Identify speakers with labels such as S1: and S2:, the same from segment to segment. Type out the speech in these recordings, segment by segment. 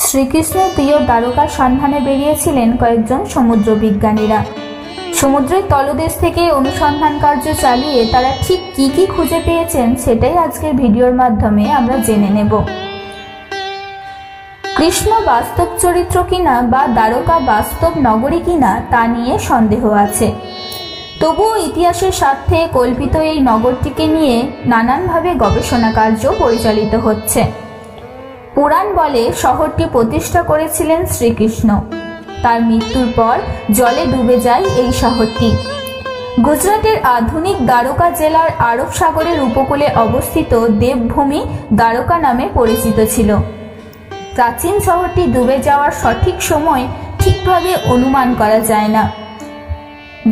S1: শ্রীকৃষ্ণের প্রিয় দ্বারকার সন্ধানে বেরিয়েছিলেন কয়েকজন সমুদ্র বিজ্ঞানীরা। সমুদ্রের তলদেশ থেকে অনুসন্ধান কার্য চালিয়ে তারা ঠিক কি কি খুঁজে পেয়েছেন সেটাই আজকের ভিডিওর মাধ্যমে আমরা জেনে নেব। কৃষ্ণ বাস্তব চরিত্র কিনা বা দ্বারকা বাস্তব নগরী কিনা তা নিয়ে সন্দেহ আছে। তবুও ইতিহাসের স্বার্থে কল্পিত এই নগরটিকে নিয়ে নানানভাবে গবেষণা কার্য পরিচালিত হচ্ছে। পুরাণ বলে শহরটি প্রতিষ্ঠা করেছিলেন শ্রীকৃষ্ণ। তার মৃত্যুর পর জলে ডুবে যায় এই শহরটি। গুজরাটের আধুনিক দ্বারকা জেলার আরব সাগরের উপকূলে অবস্থিত দেবভূমি দ্বারকা নামে পরিচিত ছিল। প্রাচীন শহরটি ডুবে যাওয়ার সঠিক সময় ঠিকভাবে অনুমান করা যায় না।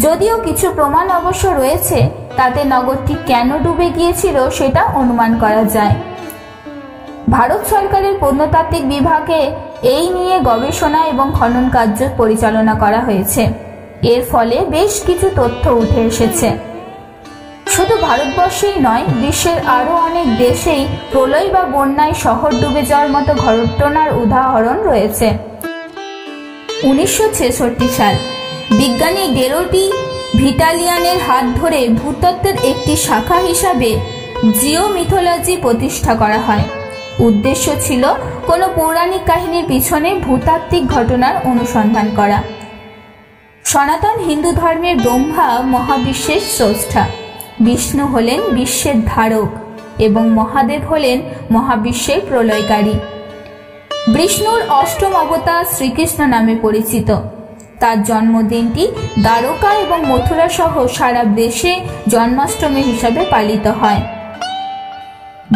S1: যদিও কিছু প্রমাণ অবশ্য রয়েছে, তাতে নগরটি কেন ডুবে গিয়েছিল সেটা অনুমান করা যায়। ভারত সরকারের প্রত্নতাত্ত্বিক বিভাগে এই নিয়ে গবেষণা এবং খনন কার্য পরিচালনা করা হয়েছে। এর ফলে বেশ কিছু তথ্য উঠে এসেছে। শুধু ভারতবর্ষেই নয়, বিশ্বের আরও অনেক দেশেই প্রলয় বা বন্যায় শহর ডুবে যাওয়ার মতো ঘটনার উদাহরণ রয়েছে। 1966 সাল বিজ্ঞানী ডেরোটি ভিটালিয়ানের হাত ধরে ভূতত্ত্বের একটি শাখা হিসাবে জিওমিথোলজি প্রতিষ্ঠা করা হয়। উদ্দেশ্য ছিল কোনো পৌরাণিক কাহিনীর পিছনে ভূতাত্ত্বিক ঘটনার অনুসন্ধান করা। সনাতন হিন্দু ধর্মের ব্রহ্মা মহাবিশ্বের স্রষ্টা, বিষ্ণু হলেন বিশ্বের ধারক এবং মহাদেব হলেন মহাবিশ্বের প্রলয়কারী। বিষ্ণুর অষ্টম অবতার শ্রীকৃষ্ণ নামে পরিচিত। তার জন্মদিনটি দ্বারকা এবং মথুরা সহ সারা দেশে জন্মাষ্টমী হিসাবে পালিত হয়।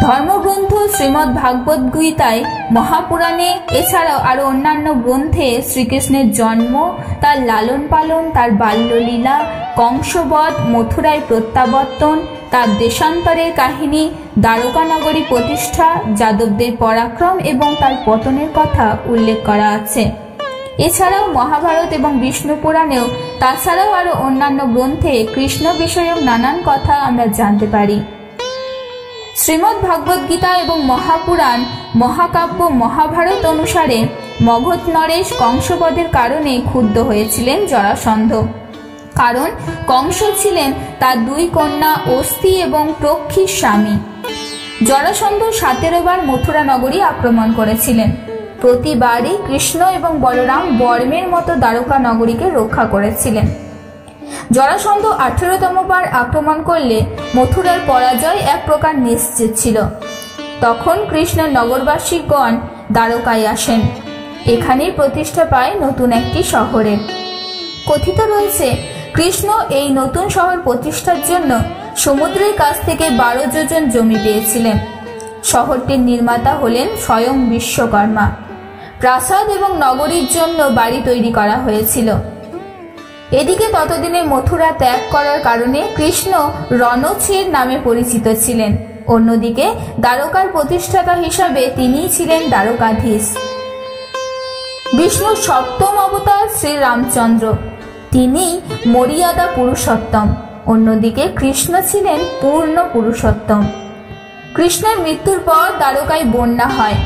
S1: ধর্মগ্রন্থ শ্রীমদ্ ভাগবত গীতায়, মহাপুরাণে, এছাড়াও আরো অন্যান্য গ্রন্থে শ্রীকৃষ্ণের জন্ম, তার লালন পালন, তার বাল্যলীলা, কংসবধ, মথুরায় প্রত্যাবর্তন, তার দেশান্তরের কাহিনী, দ্বারকা নগরী প্রতিষ্ঠা, যাদবদের পরাক্রম এবং তার পতনের কথা উল্লেখ করা আছে। এছাড়াও মহাভারত এবং বিষ্ণু পুরাণেও, তাছাড়াও আরো অন্যান্য গ্রন্থে কৃষ্ণ বিষয়ক নানান কথা আমরা জানতে পারি। শ্রীমদ্ ভাগবত গীতা এবং মহাপুরাণ, মহাকাব্য মহাভারত অনুসারে মগধ নরেশ কংসবধের কারণে ক্ষুব্ধ হয়েছিলেন জরাসন্ধ। কারণ কংস ছিলেন তার দুই কন্যা অস্থি এবং প্রক্ষির স্বামী। জরাসন্ধ 17 বার মথুরা নগরী আক্রমণ করেছিলেন। প্রতিবারই কৃষ্ণ এবং বলরাম বর্মের মতো দ্বারকা নগরীকে রক্ষা করেছিলেন। জরাসন্ধ 18তম বার আক্রমণ করলে মথুরার পরাজয় এক প্রকার নিশ্চিত ছিল। তখন কৃষ্ণ নগরবাসীগণ দ্বারকায় আসেন। এখানেই প্রতিষ্ঠা পায় নতুন একটি শহরের। কথিত রয়েছে, কৃষ্ণ এই নতুন শহর প্রতিষ্ঠার জন্য সমুদ্রের কাছ থেকে 12 যোজন জমি পেয়েছিলেন। শহরটির নির্মাতা হলেন স্বয়ং বিশ্বকর্মা। প্রাসাদ এবং নগরীর জন্য বাড়ি তৈরি করা হয়েছিল। এদিকে ততদিনে মথুরা ত্যাগ করার কারণে কৃষ্ণ রণছেদ নামে পরিচিত ছিলেন। অন্যদিকে দ্বারকার প্রতিষ্ঠাতা হিসাবে তিনিই ছিলেন দ্বারকাধীশ। বিষ্ণুর 7ম অবতার শ্রীরামচন্দ্র, তিনি মর্যাদা পুরুষোত্তম। অন্যদিকে কৃষ্ণ ছিলেন পূর্ণ পুরুষোত্তম। কৃষ্ণের মৃত্যুর পর দ্বারকায় বন্যা হয়।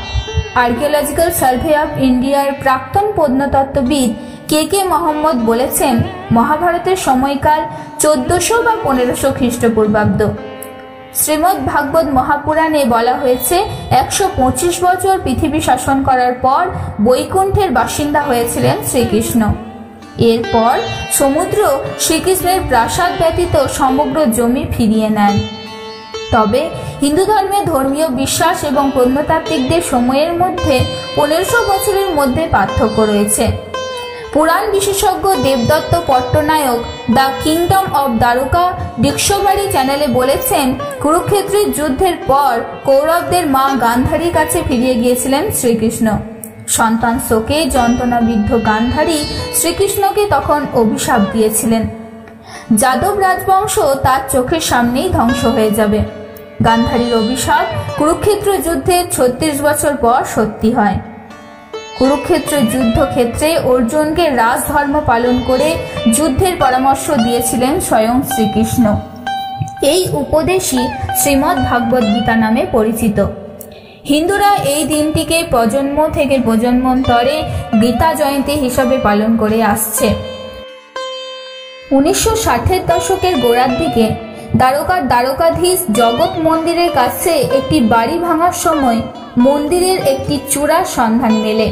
S1: আর্কিওলজিক্যাল সার্ভে অফ ইন্ডিয়ার প্রাক্তন প্রত্নতত্ত্ববিদ কে মোহাম্মদ বলেছেন, মহাভারতের সময়কাল 1400 বা 1500 খ্রিস্টপূর্বাব্দ। শ্রীমদ্ ভাগবত মহাপুরাণে বলা হয়েছে 125 বছর পৃথিবী শাসন করার পর বৈকুণ্ঠের বাসিন্দা হয়েছিলেন শ্রীকৃষ্ণ। এরপর সমুদ্র শ্রীকৃষ্ণের প্রাসাদ ব্যতীত সমগ্র জমি ফিরিয়ে নেন। তবে হিন্দু ধর্মে ধর্মীয় বিশ্বাস এবং প্রত্নতাত্ত্বিকদের সময়ের মধ্যে 1500 বছরের মধ্যে পার্থক্য রয়েছে। পুরাণ বিশেষজ্ঞ Debdutta Patnaik the kingdom of Dwarka dictionary চ্যানেলে বলেছেন, কুরুক্ষেত্রের যুদ্ধের পর কৌরবদের মা গান্ধারীর কাছে ফিরিয়ে গিয়েছিলেন শ্রীকৃষ্ণ। সন্তান শোকে যন্ত্রণাবিদ্ধ গান্ধারী শ্রীকৃষ্ণকে তখন অভিশাপ দিয়েছিলেন, যাদব রাজবংশ তার চোখের সামনেই ধ্বংস হয়ে যাবে। গান্ধারীর অভিশাপ কুরুক্ষেত্র যুদ্ধের 36 বছর পর সত্যি হয়। কুরুক্ষেত্র যুদ্ধক্ষেত্রে অর্জুনকে রাজধর্ম পালন করে যুদ্ধের পরামর্শ দিয়েছিলেন স্বয়ং শ্রীকৃষ্ণ। এই উপদেশই শ্রীমদ্ ভাগবত গীতা নামে পরিচিত। হিন্দুরা এই দিনটিকে প্রজন্ম থেকে প্রজন্মান্তরে গীতা জয়ন্তী হিসাবে পালন করে আসছে। 1960-এর দশকের গোড়ার দিকে দ্বারকার দ্বারকাধীশ জগৎ মন্দিরের কাছে একটি বাড়ি ভাঙার সময় মন্দিরের একটি চূড়ার সন্ধান মেলে।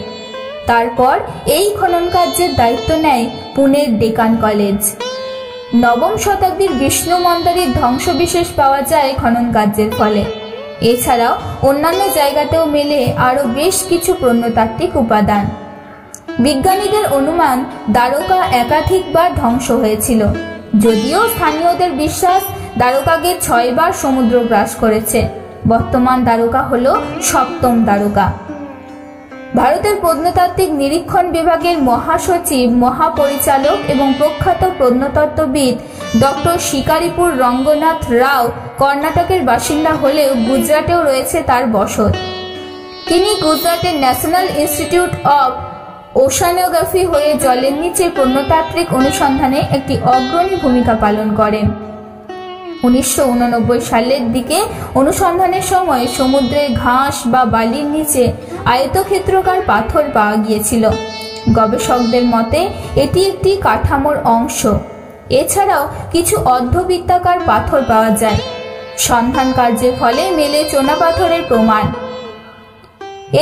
S1: তারপর এই খনন কার্যের দায়িত্ব নেয় পুনের ডেকান কলেজ। নবম শতাব্দীর বিষ্ণু মন্দিরের ধ্বংসবিশেষ পাওয়া যায় খনন কার্যের ফলে। এছাড়াও অন্যান্য জায়গাতেও মেলে আরও বেশ কিছু প্রত্নতাত্ত্বিক উপাদান। বিজ্ঞানীদের অনুমান দ্বারকা একাধিকবার ধ্বংস হয়েছিল, যদিও স্থানীয়দের বিশ্বাস দ্বারকাকে 6 বার সমুদ্র গ্রাস করেছে। বর্তমান দ্বারকা হল 7ম দ্বারকা। ভারতের প্রত্নতাত্ত্বিক নিরীক্ষণ বিভাগের মহাসচিব, মহাপরিচালক এবং প্রখ্যাত প্রত্নতত্ত্ববিদ ডক্টর শিকারিপুর রঙ্গনাথ রাও কর্ণাটকের বাসিন্দা হলেও গুজরাটেও রয়েছে তার বসত। তিনি গুজরাটের ন্যাশনাল ইনস্টিটিউট অব ওশানোগ্রাফি হয়ে জলের নিচে প্রত্নতাত্ত্বিক অনুসন্ধানে একটি অগ্রণী ভূমিকা পালন করেন। 1989 সালের দিকে অনুসন্ধানের সময় সমুদ্রের ঘাস বা বালির নিচে আয়তক্ষেত্রাকার পাথর পাওয়া গিয়েছিল। গবেষকদের মতে এটি একটি কাঠামোর অংশ। এছাড়াও কিছু অর্ধবৃত্তাকার পাথর পাওয়া যায়। সন্ধান কার্যের ফলে মেলে চুনাপাথরের প্রমাণ।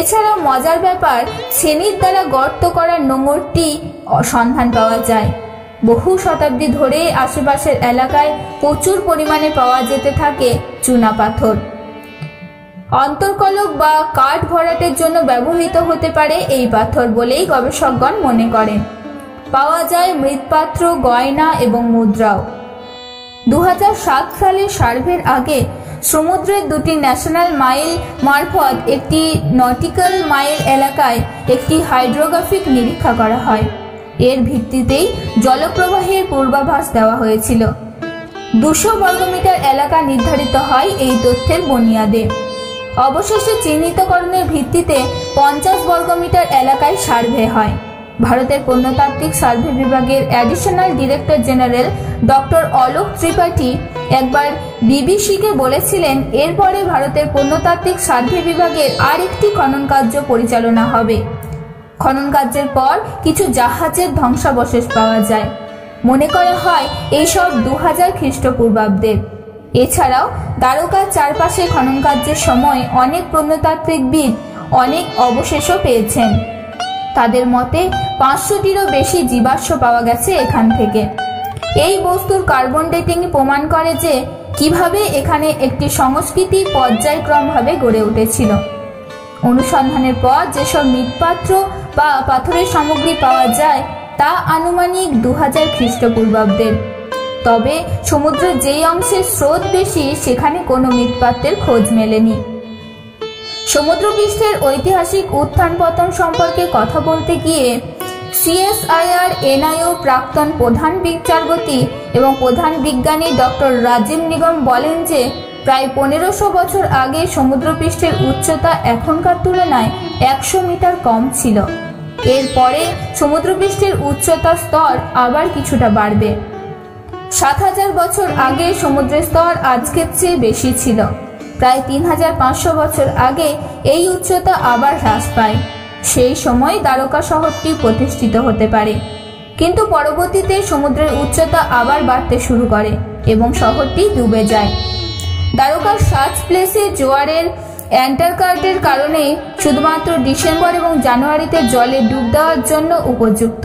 S1: এছাড়াও মজার ব্যাপার, ছেনির দ্বারা গর্ত করা নোঙরটি সন্ধান পাওয়া যায়। বহু শতাব্দী ধরে আশেপাশের এলাকায় প্রচুর পরিমাণে পাওয়া যেতে থাকে চুনাপাথর। অন্তর্কলক বা কাঠ ভরাটের জন্য ব্যবহৃত হতে পারে এই পাথর বলেই গবেষকগণ মনে করেন। পাওয়া যায় মৃৎপাত্র, গয়না এবং মুদ্রাও। 2007 সালে সার্ভের আগে সমুদ্রের 2টি ন্যাশনাল মাইল মারফত একটি নটিক্যাল মাইল এলাকায় একটি হাইড্রোগ্রাফিক নিরীক্ষা করা হয়। এর ভিত্তিতেই জলপ্রবাহের পূর্বাভাস দেওয়া হয়েছিল। 200 বর্গমিটার এলাকা নির্ধারিত হয় এই তথ্যের বুনিয়াদে। অবশেষে চিহ্নিতকরণের ভিত্তিতে 50 বর্গমিটার এলাকায় সার্ভে হয়। ভারতের প্রত্নতাত্ত্বিক সার্ভে বিভাগের additional director general doctor Alok Tripathi একবার বিবিসিকে বলেছিলেন, এরপরে ভারতের প্রত্নতাত্ত্বিক সার্ভে বিভাগের আরেকটি খনন কার্য পরিচালনা হবে। খনন কার্যের পর কিছু জাহাজের ধ্বংসাবশেষ পাওয়া যায়। মনে করা হয় এইসব 2000 খ্রিস্টপূর্বাব্দের। এছাড়াও দ্বারকার চারপাশে খনন কার্যের সময় অনেক প্রত্নতাত্ত্বিকবিদ অনেক অবশেষও পেয়েছেন। তাদের মতে 500টিরও বেশি জীবাশ্ম পাওয়া গেছে এখান থেকে। এই বস্তুর কার্বন ডেটিং প্রমাণ করে যে কিভাবে এখানে একটি সংস্কৃতি পর্যায়ক্রমভাবে গড়ে উঠেছিল। অনুসন্ধানের পর যেসব মৃৎপাত্র বা পাথরের সামগ্রী পাওয়া যায় তা আনুমানিক 2000 খ্রিস্টপূর্বাব্দের। তবে সমুদ্রের যেই অংশের স্রোত বেশি সেখানে কোনো মৃৎপাত্রের খোঁজ মেলেনি। সমুদ্রপৃষ্ঠের ঐতিহাসিক উত্থান পতন সম্পর্কে কথা বলতে গিয়ে CSIR NIO প্রাক্তন প্রধান বিচারপতি এবং প্রধান বিজ্ঞানী ডক্টর রাজীব নিগম বলেন যে প্রায় 1500 বছর আগে সমুদ্রপৃষ্ঠের উচ্চতা এখনকার তুলনায় 100 মিটার কম ছিল। এরপরে সমুদ্রপৃষ্ঠের উচ্চতা স্তর আবার কিছুটা বাড়বে। 7000 বছর আগে সমুদ্রের স্তর আজকের চেয়ে বেশি ছিল। প্রায় 3500 বছর আগে এই উচ্চতা আবার হ্রাস পায়। সেই সময় দ্বারকা শহরটি প্রতিষ্ঠিত হতে পারে, কিন্তু পরবর্তীতে সমুদ্রের উচ্চতা আবার বাড়তে শুরু করে এবং শহরটি ডুবে যায়। দ্বারকার সার্চ প্লেসে জোয়ারের অ্যান্টারকার্টের কারণে শুধুমাত্র ডিসেম্বর এবং জানুয়ারিতে জলে ডুব দেওয়ার জন্য উপযুক্ত।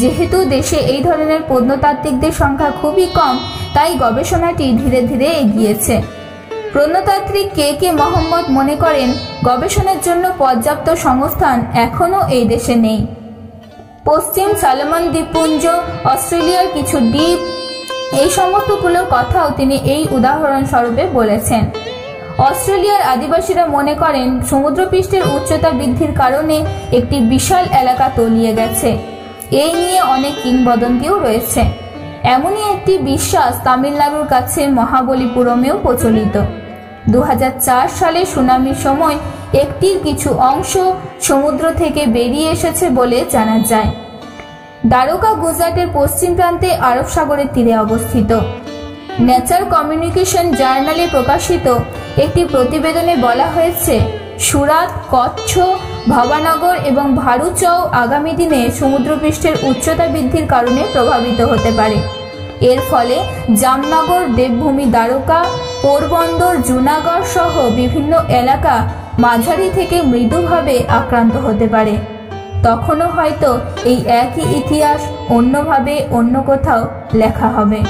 S1: যেহেতু দেশে এই ধরনের প্রত্নতাত্ত্বিকদের সংখ্যা খুবই কম, তাই গবেষণাটি ধীরে ধীরে এগিয়েছে। প্রত্নতাত্ত্বিক কে মোহাম্মদ মনে করেন গবেষণার জন্য পর্যাপ্ত সংস্থান এখনও এই দেশে নেই। পশ্চিম সলোমন দ্বীপপুঞ্জ, অস্ট্রেলিয়ার কিছু দ্বীপ, এই সমস্তগুলোর কথাও তিনি এই উদাহরণস্বরূপে বলেছেন। অস্ট্রেলিয়ার আদিবাসীরা মনে করেন সমুদ্রপৃষ্ঠের উচ্চতা বৃদ্ধির কারণে একটি বিশাল এলাকা তলিয়ে গেছে। এই নিয়ে অনেক কিংবদন্তিও রয়েছে। এমনই একটি বিশ্বাস তামিলনাড়ুর কাছে মহাবলীপুরমেও প্রচলিত। 2004 সালে সুনামির সময় একটির কিছু অংশ সমুদ্র থেকে বেরিয়ে এসেছে বলে জানা যায়। দ্বারকা গুজরাটের পশ্চিম প্রান্তে আরব সাগরের তীরে অবস্থিত। নেচার কমিউনিকেশন জার্নালে প্রকাশিত একটি প্রতিবেদনে বলা হয়েছে সুরাত, কচ্ছ, ভবানগর এবং ভারুচও আগামী দিনে সমুদ্রপৃষ্ঠের উচ্চতা বৃদ্ধির কারণে প্রভাবিত হতে পারে। এর ফলে জামনগর, দেবভূমি, দ্বারকা, পোরবন্দর, জুনাগড় সহ বিভিন্ন এলাকা মাঝারি থেকে মৃদুভাবে আক্রান্ত হতে পারে। তখনও হয়তো এই একই ইতিহাস অন্যভাবে অন্য কোথাও লেখা হবে।